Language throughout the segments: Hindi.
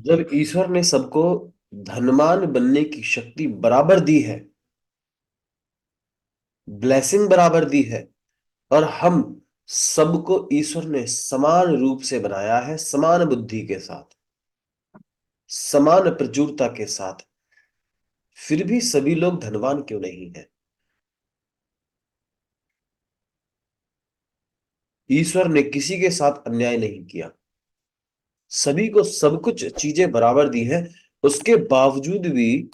जब ईश्वर ने सबको धनवान बनने की शक्ति बराबर दी है, ब्लेसिंग बराबर दी है, और हम सबको ईश्वर ने समान रूप से बनाया है, समान बुद्धि के साथ, समान प्रचुरता के साथ, फिर भी सभी लोग धनवान क्यों नहीं है? ईश्वर ने किसी के साथ अन्याय नहीं किया, सभी को सब कुछ चीजें बराबर दी हैं। उसके बावजूद भी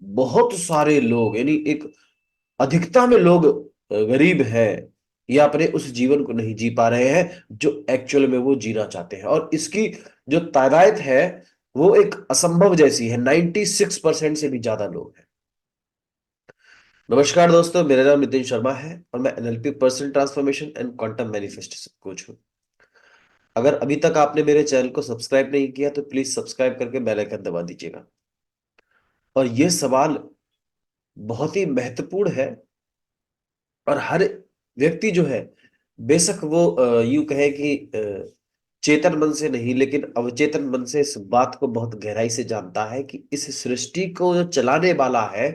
बहुत सारे लोग, यानी एक अधिकता में लोग गरीब हैं, या अपने उस जीवन को नहीं जी पा रहे हैं जो एक्चुअल में वो जीना चाहते हैं। और इसकी जो तादाद है वो एक असंभव जैसी है। 96% से भी ज्यादा लोग हैं। नमस्कार दोस्तों, मेरा नाम नितिन शर्मा है और मैं NLP personal transformation and quantum manifestation coach हूं। अगर अभी तक आपने मेरे चैनल को सब्सक्राइब नहीं किया तो प्लीज सब्सक्राइब करके बेल आइकन दबा दीजिएगा। और ये सवाल बहुत ही महत्वपूर्ण है, और हर व्यक्ति जो है, बेशक वो यूं कहे कि चेतन मन से नहीं लेकिन अवचेतन मन से इस बात को बहुत गहराई से जानता है कि इस सृष्टि को जो चलाने वाला है,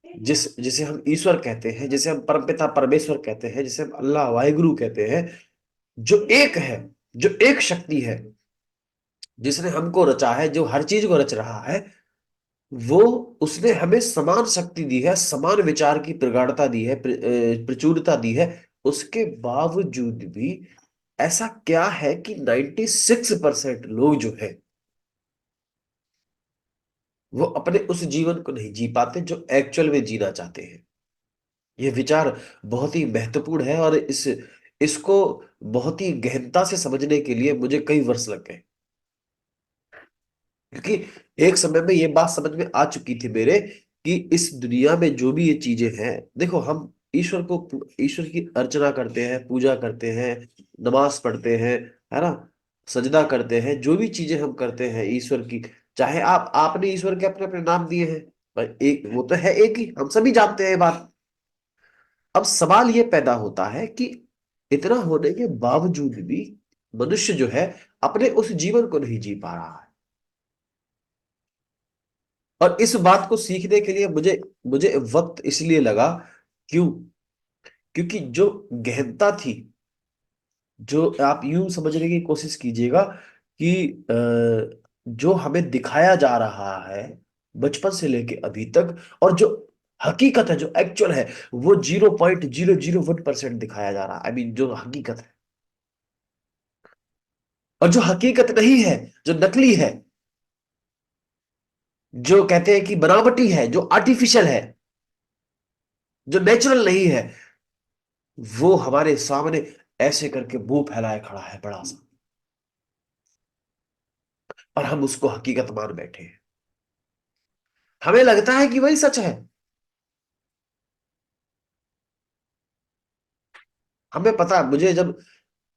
जिसे हम ईश्वर कहते हैं, जिसे हम परमपिता परमेश्वर कहते हैं, जिसे हम अल्लाह वाहिगुरु कहते हैं, जो एक है, जो एक शक्ति है, जिसने हमको रचा है, जो हर चीज को रच रहा है, वो उसने हमें समान शक्ति दी है, समान विचार की प्रगाढ़ता दी है, प्रचुरता दी है। उसके बावजूद भी ऐसा क्या है कि 96% लोग जो है वो अपने उस जीवन को नहीं जी पाते जो एक्चुअल में जीना चाहते हैं। यह विचार बहुत ही महत्वपूर्ण है, और इसको बहुत ही गहनता से समझने के लिए मुझे कई वर्ष लग गए। क्योंकि एक समय में ये बात समझ में आ चुकी थी मेरे कि इस दुनिया में जो भी ये चीजें हैं, देखो, हम ईश्वर की अर्चना करते हैं, पूजा करते हैं, नमाज पढ़ते हैं, है ना, सजदा करते हैं, जो भी चीजें हम करते हैं ईश्वर की, चाहे आपने ईश्वर के अपने अपने नाम दिए हैं, पर एक वो तो है, एक ही, हम सभी जानते हैं ये बात। अब सवाल ये पैदा होता है कि इतना होने के बावजूद भी मनुष्य जो है अपने उस जीवन को नहीं जी पा रहा है। और इस बात को सीखने के लिए मुझे मुझे वक्त इसलिए लगा। क्यों? क्योंकि जो गहनता थी, जो आप यूं समझने की कोशिश कीजिएगा कि जो हमें दिखाया जा रहा है बचपन से लेके अभी तक, और जो हकीकत है, जो एक्चुअल है, वो 0.001% दिखाया जा रहा है। आई मीन जो हकीकत है, और जो हकीकत नहीं है, जो नकली है, जो कहते हैं कि बनावटी है, जो आर्टिफिशियल है, जो नेचुरल नहीं है, वो हमारे सामने ऐसे करके मुंह फैलाए खड़ा है बड़ा सा, और हम उसको हकीकत मान बैठे हैं। हमें लगता है कि वही सच है। हमें पता, मुझे जब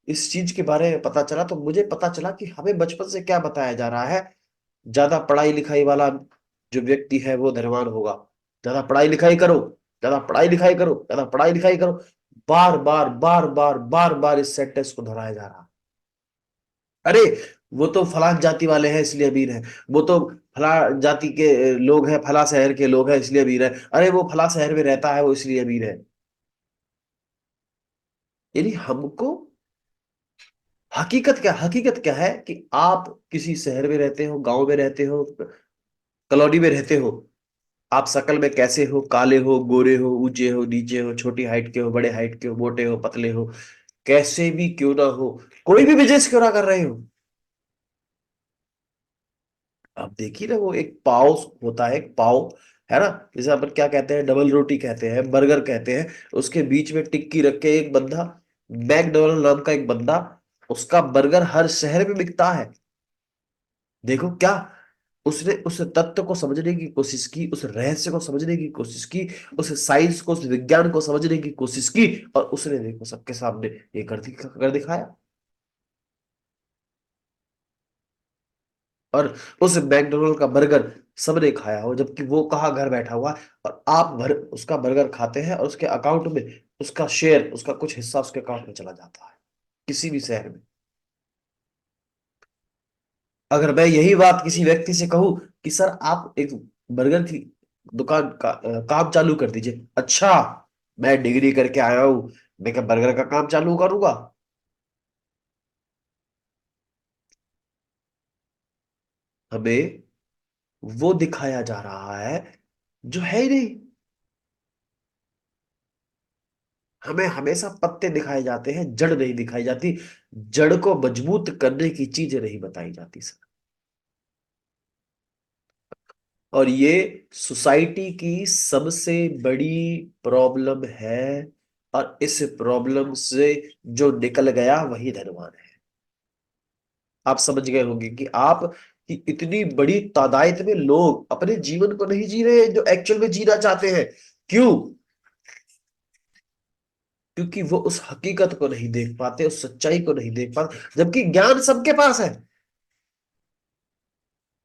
इस चीज के बारे में पता चला तो मुझे पता चला कि हमें बचपन से क्या बताया जा रहा है। ज्यादा पढ़ाई लिखाई वाला जो व्यक्ति है वो धनवान होगा। ज्यादा पढ़ाई लिखाई करो, ज्यादा पढ़ाई लिखाई करो, ज्यादा पढ़ाई लिखाई करो। बार बार बार बार बार बार इस सेंटेंस को दोहराया जा रहा है। अरे, वो तो फलां जाति वाले हैं इसलिए अमीर है, वो तो फलां जाति के लोग हैं, फलां शहर के लोग हैं इसलिए अमीर है, अरे वो फलां शहर में रहता है वो इसलिए अमीर है। यानी हमको हकीकत क्या है कि आप किसी शहर में रहते हो, गांव में रहते हो, कॉलोनी में रहते हो, आप शकल में कैसे हो, काले हो, गोरे हो, ऊंचे हो, नीचे हो, छोटी हाइट के हो, बड़े हाइट के हो, मोटे हो, पतले हो, कैसे भी क्यों ना हो, कोई भी बिजनेस क्यों ना कर रहे हो, आप देखिए ना, वो एक पाव होता है, एक पाव, है ना, जैसे अपन क्या कहते हैं, डबल रोटी कहते हैं, बर्गर कहते हैं, उसके बीच में टिक्की रख के एक बंदा, मैकडोनल्ड नाम का एक बंदा, उसका बर्गर हर शहर में बिकता है। देखो क्या, उसने उस तत्व को समझने की कोशिश की, उस रहस्य को समझने की कोशिश की, उस साइंस को, उस विज्ञान को समझने की कोशिश की, और उसने देखो सबके सामने ये कर दिखाया। और उस मैकडोनल्ड का बर्गर सबने खाया हो, जबकि वो कहाँ घर बैठा हुआ है, और आप भर उसका बर्गर खाते हैं और उसके अकाउंट में उसका शेयर, उसका कुछ हिस्सा उसके अकाउंट में चला जाता है, किसी भी शहर में। अगर मैं यही बात किसी व्यक्ति से कहूं कि सर आप एक बर्गर की दुकान का काम चालू कर दीजिए, अच्छा मैं डिग्री करके आया हूं, मैं क्या बर्गर का काम चालू करूंगा? हमें वो दिखाया जा रहा है जो है ही नहीं। हमें हमेशा पत्ते दिखाए जाते हैं, जड़ नहीं दिखाई जाती। जड़ को मजबूत करने की चीजें नहीं बताई जाती सर। और ये सोसाइटी की सबसे बड़ी प्रॉब्लम है। और इस प्रॉब्लम से जो निकल गया वही धनवान है। आप समझ गए होंगे कि आप कि इतनी बड़ी तादाद में लोग अपने जीवन को नहीं जी रहे हैं जो एक्चुअल में जीना चाहते हैं। क्यों? क्योंकि वो उस हकीकत को नहीं देख पाते, उस सच्चाई को नहीं देख पाते, जबकि ज्ञान सबके पास है।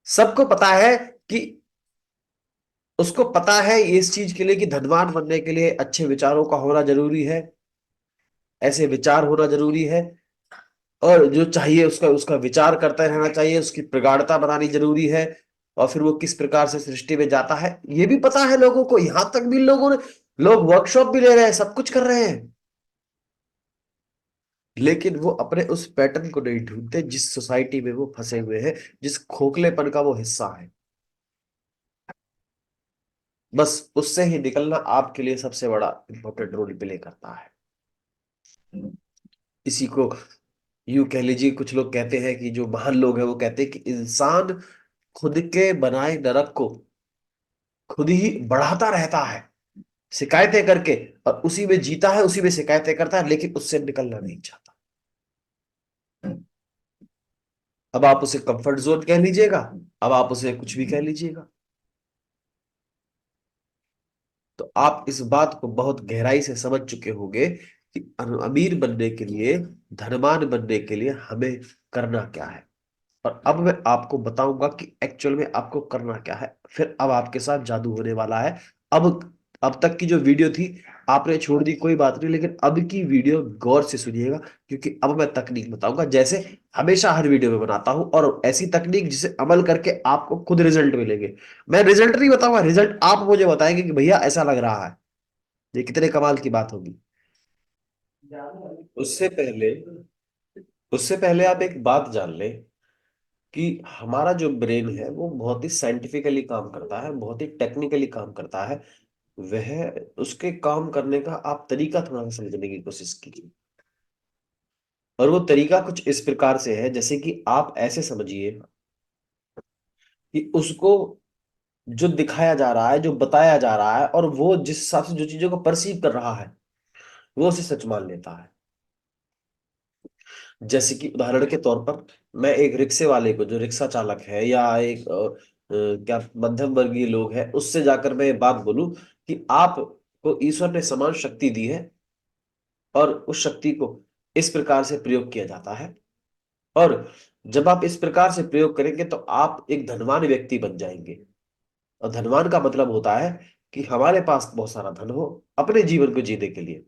सबको पता है कि उसको पता है इस चीज के लिए कि धनवान बनने के लिए अच्छे विचारों का होना जरूरी है, ऐसे विचार होना जरूरी है। और जो चाहिए उसका उसका विचार करता रहना चाहिए, उसकी प्रगाढ़ता बनानी जरूरी है। और फिर वो किस प्रकार से सृष्टि में जाता है ये भी पता है लोगों को। यहां तक भी लोगों ने, लोग वर्कशॉप भी ले रहे हैं, सब कुछ कर रहे हैं। लेकिन वो अपने उस पैटर्न को नहीं ढूंढते जिस सोसाइटी में वो फंसे हुए हैं, जिस खोखलेपन का वो हिस्सा है। बस उससे ही निकलना आपके लिए सबसे बड़ा इंपॉर्टेंट रोल प्ले करता है। इसी को यूं कह लीजिए, कुछ लोग कहते हैं कि जो महान लोग हैं वो कहते हैं कि इंसान खुद के बनाए नरक को खुद ही बढ़ाता रहता है, शिकायतें करके। और उसी में जीता है, उसी में शिकायतें करता है, लेकिन उससे निकलना नहीं चाहता। अब आप उसे कंफर्ट जोन कह लीजिएगा, अब आप उसे कुछ भी कह लीजिएगा। तो आप इस बात को बहुत गहराई से समझ चुके होंगे कि अमीर बनने के लिए, धनवान बनने के लिए हमें करना क्या है। और अब मैं आपको बताऊंगा कि एक्चुअल में आपको करना क्या है। फिर अब आपके साथ जादू होने वाला है। अब अब तक की जो वीडियो थी आपने छोड़ दी, कोई बात नहीं, लेकिन अब की वीडियो गौर से सुनिएगा, क्योंकि अब मैं तकनीक बताऊंगा जैसे हमेशा हर वीडियो में बनाता हूं, और ऐसी तकनीक जिसे अमल करके आपको खुद रिजल्ट मिलेंगे। मैं रिजल्ट नहीं बताऊंगा, रिजल्ट आप मुझे बताएंगे कि भैया ऐसा लग रहा है। ये कितने कमाल की बात होगी। उससे पहले उससे पहले आप एक बात जान लें कि हमारा जो ब्रेन है वो बहुत ही साइंटिफिकली काम करता है, बहुत ही टेक्निकली काम करता है। वह उसके काम करने का आप तरीका थोड़ा सा समझने की कोशिश कीजिए। और वो तरीका कुछ इस प्रकार से है, जैसे कि आप ऐसे समझिए कि उसको जो दिखाया जा रहा है, जो बताया जा रहा है, और वो जिस हिसाब से जो चीजों को परसीव कर रहा है वो उसे सच मान लेता है। जैसे कि उदाहरण के तौर पर मैं एक रिक्शे वाले को, जो रिक्शा चालक है या एक क्या मध्यम वर्गीय लोग है, उससे जाकर मैं ये बात बोलूं कि आपको ईश्वर ने समान शक्ति दी है, और उस शक्ति को इस प्रकार से प्रयोग किया जाता है। और जब आप इस प्रकार से प्रयोग करेंगे तो आप एक धनवान व्यक्ति बन जाएंगे। और धनवान का मतलब होता है कि हमारे पास बहुत सारा धन हो अपने जीवन को जीने के लिए।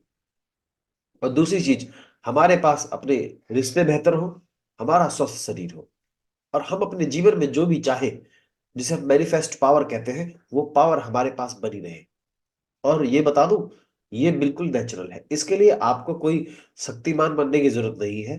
और दूसरी चीज, हमारे पास अपने रिश्ते बेहतर हो, हमारा स्वस्थ शरीर हो, और हम अपने जीवन में जो भी चाहे, जिसे हम मैनिफेस्ट पावर कहते हैं, वो पावर हमारे पास बनी रहे। और ये बता दूं, ये बिल्कुल नेचुरल है। इसके लिए आपको कोई शक्तिमान बनने की जरूरत नहीं है,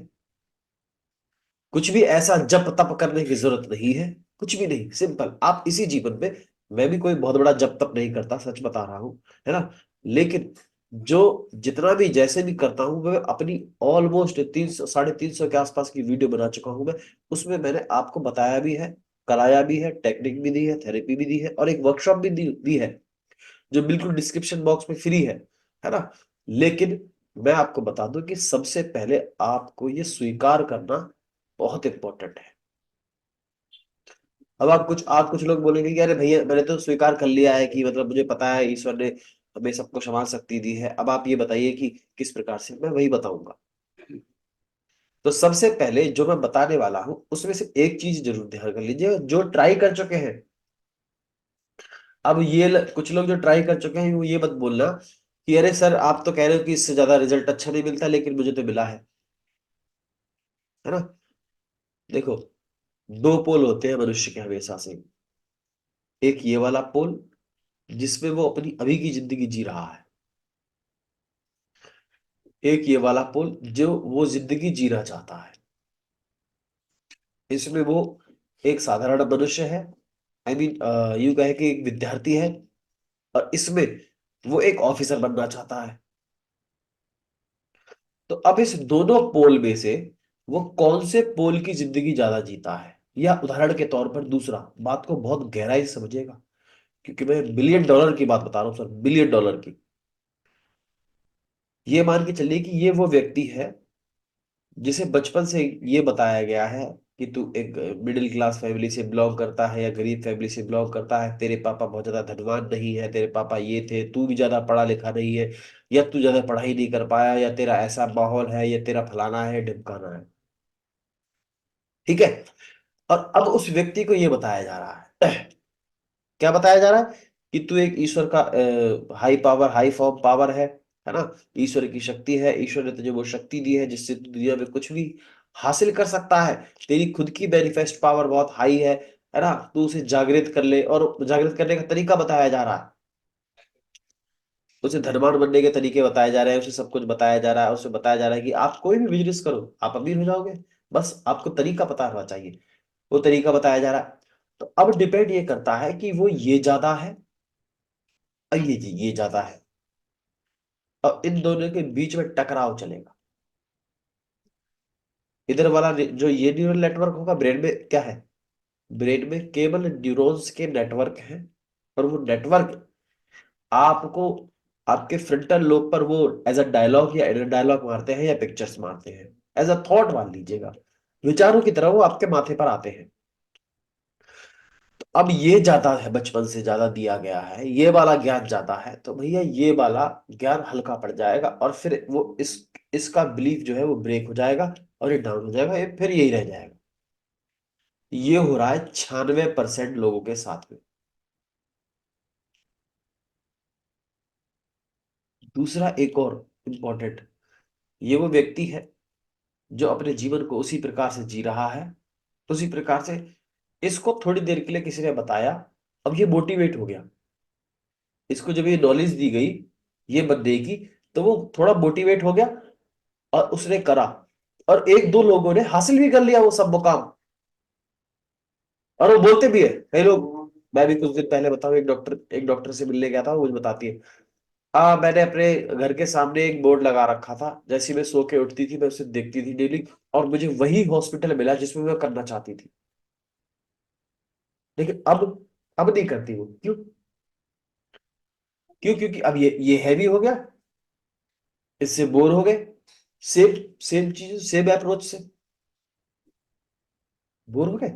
कुछ भी ऐसा जप तप करने की जरूरत नहीं है, कुछ भी नहीं। सिंपल आप इसी जीवन में, मैं भी कोई बहुत बड़ा जप तप नहीं करता, सच बता रहा हूं, है ना। लेकिन जो जितना भी जैसे भी करता हूं, मैं अपनी ऑलमोस्ट 300 350 के आसपास की वीडियो बना चुका हूं मैं। उसमें मैंने आपको बताया भी है, कराया भी है, टेक्निक भी दी है, थेरेपी भी दी है, और एक वर्कशॉप भी दी है, जो बिल्कुल डिस्क्रिप्शन बॉक्स में फ्री है ना। लेकिन मैं आपको बता दूं कि सबसे पहले आपको ये स्वीकार करना बहुत इंपॉर्टेंट है। अब आप कुछ लोग बोलेंगे कि अरे भैया मैंने तो स्वीकार कर लिया है, कि मतलब मुझे पता है ईश्वर ने हमें सबको समान शक्ति दी है, अब आप ये बताइए कि किस प्रकार से। मैं वही बताऊंगा। तो सबसे पहले जो मैं बताने वाला हूं उसमें से एक चीज जरूर ध्यान कर लीजिए, जो ट्राई कर चुके हैं। अब ये कुछ लोग जो ट्राई कर चुके हैं वो ये मत बोलना कि अरे सर आप तो कह रहे हो कि इससे ज्यादा रिजल्ट अच्छा नहीं मिलता, लेकिन मुझे तो मिला है ना। देखो, दो पोल होते हैं मनुष्य के हमेशा से। एक ये वाला पोल जिसमें वो अपनी अभी की जिंदगी जी रहा है, एक ये वाला पोल जो वो जिंदगी जीना चाहता है। इसमें वो एक साधारण मनुष्य है, आई मीन यूं कहे कि एक विद्यार्थी है, और इसमें वो एक ऑफिसर बनना चाहता है। तो अब इस दोनों पोल में से वो कौन से पोल की जिंदगी ज्यादा जीता है? या उदाहरण के तौर पर दूसरा, बात को बहुत गहराई से समझिएगा, क्योंकि मैं $1 बिलियन की बात बता रहा हूं सर, $1 बिलियन की। ये मान के चलिए कि ये वो व्यक्ति है जिसे बचपन से ये बताया गया है कि तू एक मिडिल क्लास फैमिली से बिलोंग करता है या गरीब फैमिली से बिलोंग करता है, तेरे पापा बहुत ज्यादा धनवान नहीं है, तेरे पापा ये थे, तू भी ज्यादा पढ़ा लिखा नहीं है, या तू ज्यादा पढ़ाई नहीं कर पाया, या तेरा ऐसा माहौल है, या तेरा फलाना है ढिमकाना है। ठीक है। और अब उस व्यक्ति को ये बताया जा रहा है क्या बताया जा रहा है? कि तू एक ईश्वर का high power, high form power है ना? ईश्वर की शक्ति है, ईश्वर ने तुझे वो शक्ति दी है जिससे तू दुनिया में कुछ भी हासिल कर सकता है। तेरी खुद की मैनिफेस्ट पावर बहुत हाई है ना? तू उसे जागृत कर ले, और जागृत करने का तरीका बताया जा रहा है। उसे धनवान बनने के तरीके बताए जा रहे हैं, उसे सब कुछ बताया जा रहा है, उसे बताया जा रहा है कि आप कोई भी बिजनेस करो, आप अमीर हो जाओगे, बस आपको तरीका पता होना चाहिए। वो तरीका बताया जा रहा है। तो अब डिपेंड ये करता है कि वो ये ज्यादा है और ये जी ये ज्यादा है, और इन दोनों के बीच में टकराव चलेगा। इधर वाला जो ये न्यूरल नेटवर्क होगा ब्रेन में, क्या है? ब्रेन में केवल न्यूरॉन्स के नेटवर्क हैं, और वो नेटवर्क आपको आपके फ्रंटल लोब पर वो एज अ डायलॉग या इनर डायलॉग मारते हैं, या पिक्चर्स मारते हैं, एज अ थॉट मान लीजिएगा, विचारों की तरह वो आपके माथे पर आते हैं। अब ये ज्यादा है, बचपन से ज्यादा दिया गया है, ये वाला ज्ञान ज्यादा है, तो भैया ये वाला ज्ञान हल्का पड़ जाएगा, और फिर वो इसका बिलीफ जो है वो ब्रेक हो जाएगा, और ये डाउन हो जाएगा, ये फिर यही रह जाएगा। ये हो रहा है 96% लोगों के साथ में। दूसरा एक और इंपॉर्टेंट, ये वो व्यक्ति है जो अपने जीवन को उसी प्रकार से जी रहा है, उसी प्रकार से। इसको थोड़ी देर के लिए किसी ने बताया, अब ये मोटिवेट हो गया, इसको जब ये नॉलेज दी गई ये बंदे की, तो वो थोड़ा मोटिवेट हो गया, और उसने करा, और एक दो लोगों ने हासिल भी कर लिया वो सब मुकाम। और वो बोलते भी है, कई लोग। मैं भी कुछ दिन पहले बताऊं, एक डॉक्टर से मिलने गया था, वो मुझे बताती है, मैंने अपने घर के सामने एक बोर्ड लगा रखा था, जैसे ही मैं सो के उठती थी मैं उसे देखती थी डेली, और मुझे वही हॉस्पिटल मिला जिसमें मैं करना चाहती थी। लेकिन अब नहीं करती वो, क्यों? क्योंकि अब ये हैवी हो गया, इससे बोर हो गए, सेम सेम चीज सेम अप्रोच से बोर हो गए,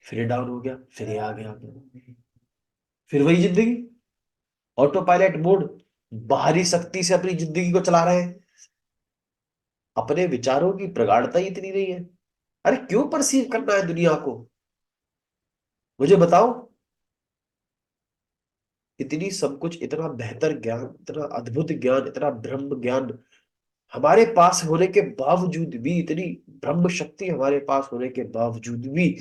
फिर डाउन हो गया, फिर ये आ गया, फिर वही जिंदगी, ऑटो पायलट मोड, बाहरी शक्ति से अपनी जिंदगी को चला रहे हैं। अपने विचारों की प्रगाढ़ता ही इतनी नहीं है। अरे क्यों परसीव करना है दुनिया को? मुझे बताओ। इतनी सब कुछ, इतना बेहतर ज्ञान, इतना अद्भुत ज्ञान, इतना ब्रह्म ज्ञान हमारे पास होने के बावजूद भी, इतनी ब्रह्म शक्ति हमारे पास होने के बावजूद भी,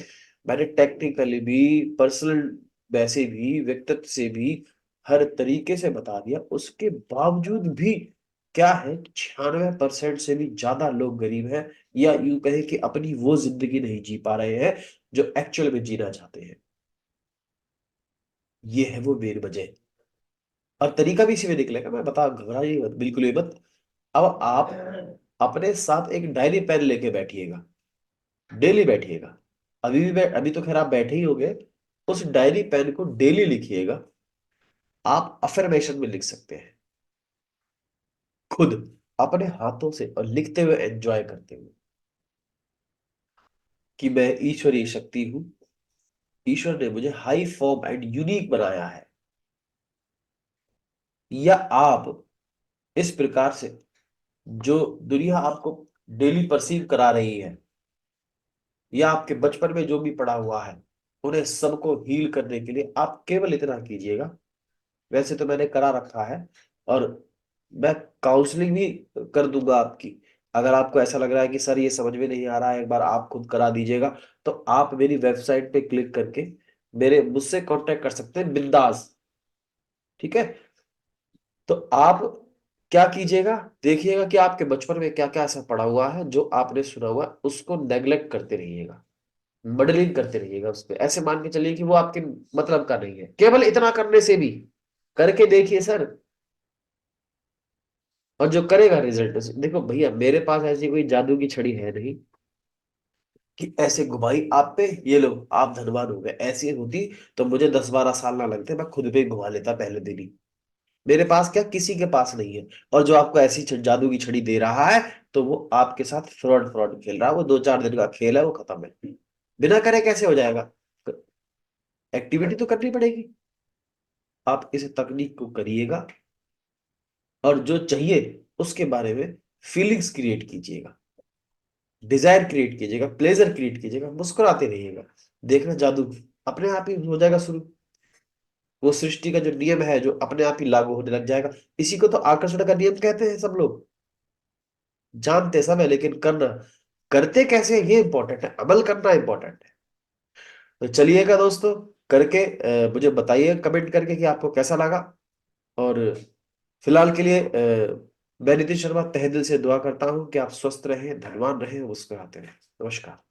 मैंने टेक्निकली भी, पर्सनल वैसे भी, व्यक्तित्व से भी, हर तरीके से बता दिया, उसके बावजूद भी क्या है, 96% से भी ज्यादा लोग गरीब हैं, या यूं कहें कि अपनी वो जिंदगी नहीं जी पा रहे हैं जो एक्चुअल में जीना चाहते हैं। ये है वो मेन वजह। और तरीका भी इसी में निकलेगा, मैं बता, घबराइए मत, बिल्कुल ही मत। अब आप अपने साथ एक डायरी पेन लेके बैठिएगा, डेली बैठिएगा। अभी तो खैर आप बैठे ही होंगे। उस डायरी पेन को डेली लिखिएगा। आप अफर्मेशन में लिख सकते हैं, खुद अपने हाथों से, और लिखते हुए एंजॉय करते हुए, कि मैं ईश्वरीय शक्ति हूं, ईश्वर ने मुझे हाई फॉर्म एंड यूनिक बनाया है। या आप इस प्रकार से, जो दुनिया आपको डेली परसीव करा रही है, या आपके बचपन में जो भी पड़ा हुआ है, उन्हें सबको हील करने के लिए आप केवल इतना कीजिएगा। वैसे तो मैंने करा रखा है, और मैं काउंसलिंग भी कर दूंगा आपकी, अगर आपको ऐसा लग रहा है कि सर ये समझ में नहीं आ रहा है, एक बार आप खुद करा दीजिएगा, तो आप मेरी वेबसाइट पे क्लिक करके मेरे मुझसे कांटेक्ट कर सकते हैं बिंदास। ठीक है, तो आप क्या कीजिएगा, देखिएगा कि आपके बचपन में क्या क्या ऐसा पड़ा हुआ है जो आपने सुना हुआ है, उसको नेग्लेक्ट करते रहिएगा, मॉडलिंग करते रहिएगा उस पे। ऐसे मान के चलिए कि वो आपके मतलब का नहीं है, केवल इतना करने से भी, करके देखिए सर। और जो करेगा रिजल्ट, देखो भैया मेरे पास ऐसी कोई जादू की छड़ी है नहीं कि ऐसे घुमाई आप पे, ये लो आप धनवान हो गए। ऐसी होती तो मुझे 10-12 साल ना लगते, मैं खुद पे ही घुमा लेता पहले दिन ही। मेरे पास क्या, किसी के पास नहीं है। और जो आपको ऐसी जादू की छड़ी दे रहा है, तो वो आपके साथ फ्रॉड फ्रॉड खेल रहा है। वो 2-4 दिन का खेल है, वो खत्म है। बिना करे कैसे हो जाएगा, एक्टिविटी तो करनी पड़ेगी। आप इस तकनीक को करिएगा, और जो चाहिए उसके बारे में फीलिंग्स क्रिएट कीजिएगा, डिजायर क्रिएट कीजिएगा, प्लेजर क्रिएट कीजिएगा, मुस्कुराते रहिएगा। देखना जादू अपने आप ही हो जाएगा शुरू। वो सृष्टि का जो नियम है जो अपने आप ही लागू होने लग जाएगा। इसी को तो आकर्षण का नियम कहते हैं सब लोग। जानते सब है, लेकिन करना, करते कैसे ये इंपॉर्टेंट है, अमल करना इंपॉर्टेंट है। तो चलिएगा दोस्तों, करके मुझे बताइए कमेंट करके कि आपको कैसा लगा। और फिलहाल के लिए मैं नीतीश शर्मा तहे दिल से दुआ करता हूं कि आप स्वस्थ रहें, धनवान रहें, मुस्कुराते रहें। नमस्कार।